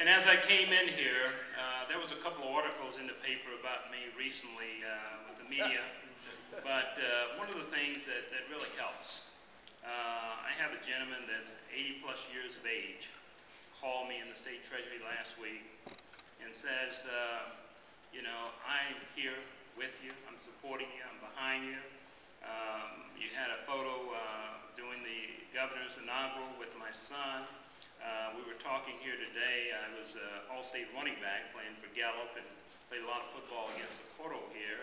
And as I came in here, there was a couple of articles in the paper about me recently with the media, but one of the things that really helps, I have a gentleman that's 80 plus years of age, called me in the state treasury last week and says, you know, I'm here with you, I'm supporting you, I'm behind you. You had a photo doing the governor's inaugural with my son. We were talking here today. I was all-state running back playing for Gallup and played a lot of football against Socorro here.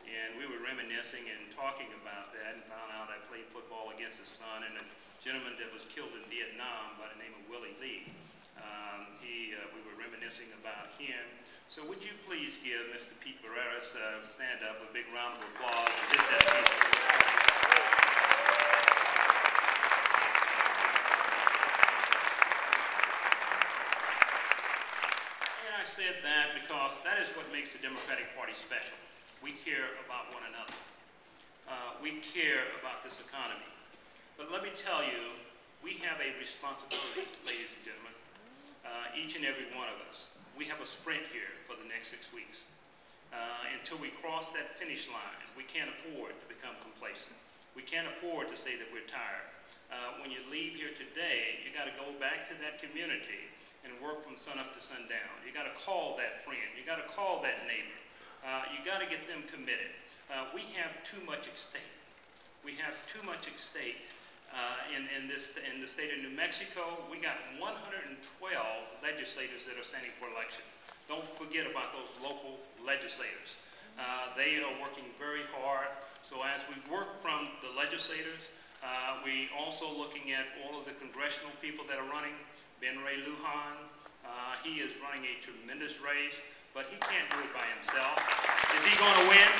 And we were reminiscing and talking about that and found out I played football against his son and a gentleman that was killed in Vietnam by the name of Willie Lee. We were reminiscing about him. So would you please give Mr. Pete Barreras stand up, a big round of applause and hit that piece of work. And I said that because that is what makes the Democratic Party special. We care about one another. We care about this economy. But let me tell you, we have a responsibility, ladies and gentlemen, each and every one of us. We have a sprint here for the next 6 weeks. Until we cross that finish line, we can't afford to become complacent. We can't afford to say that we're tired. When you leave here today, you got to go back to that community and work from sun up to sundown. You got to call that friend. You got to call that neighbor. You got to get them committed. We have too much at stake. We have too much at stake. In the state of New Mexico, we got 112 legislators that are standing for election. Don't forget about those local legislators. They are working very hard. So as we work from the legislators, we also looking at all of the congressional people that are running. Ben Ray Lujan, he is running a tremendous race, but he can't do it by himself. Is he going to win?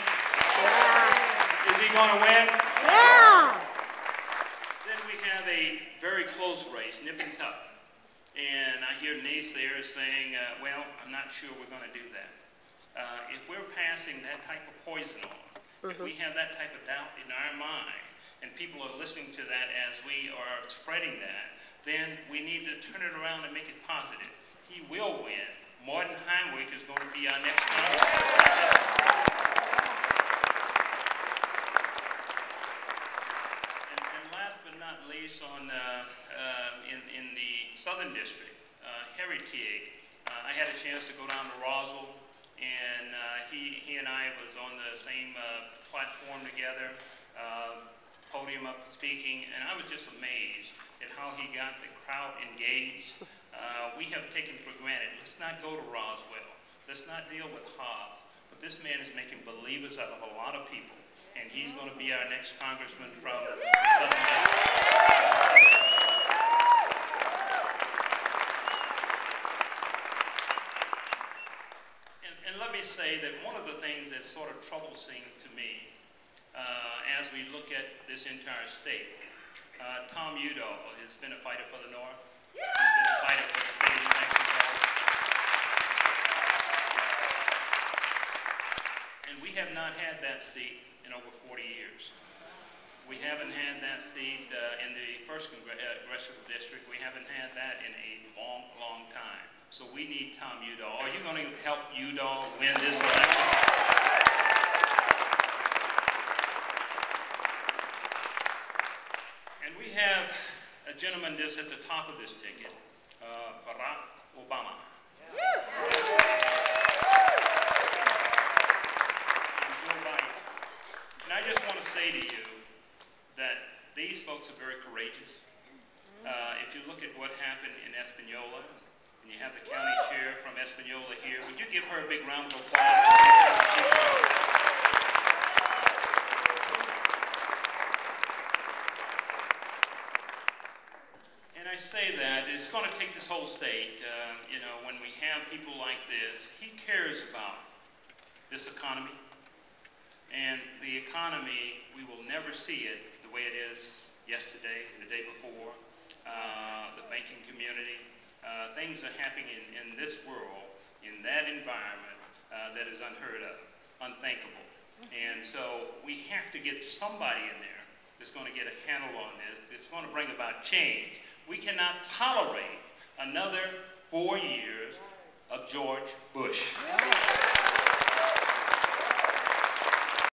Yeah. Is he going to win? Yeah. Then we have a very close race, nip and tuck. And I hear naysayers saying, well, I'm not sure we're going to do that. If we're passing that type of poison on, if we have that type of doubt in our mind, and people are listening to that as we are spreading that, then we need to turn it around and make it positive. He will win. Martin Heinrich is going to be our next congressman. Not least on in the Southern District, Harry Teague. I had a chance to go down to Roswell, and he and I was on the same platform together, podium up speaking, and I was just amazed at how he got the crowd engaged. We have taken for granted. Let's not go to Roswell. Let's not deal with Hobbs. But this man is making believers out of a lot of people. And he's going to be our next congressman from the Southern District. And let me say that one of the things that's sort of troublesome to me as we look at this entire state, Tom Udall has been a fighter for the North. He's been a fighter for the state of New Mexico. And we have not had that seat in over 40 years. We haven't had that seat in the 1st Congressional District. We haven't had that in a long, long time. So we need Tom Udall. Are you going to help Udall win this election? And we have a gentleman just at the top of this ticket, Barack Obama. And I just want to say to you that these folks are very courageous. If you look at what happened in Espanola, and you have the county chair from Espanola here, would you give her a big round of applause? And I say that it's going to take this whole state, you know, when we have people like this, he cares about this economy. And the economy, we will never see it the way it is yesterday, the day before, the banking community. Things are happening in this world, in that environment, that is unheard of, unthinkable. And so we have to get somebody in there that's going to get a handle on this, that's going to bring about change. We cannot tolerate another 4 years of George Bush.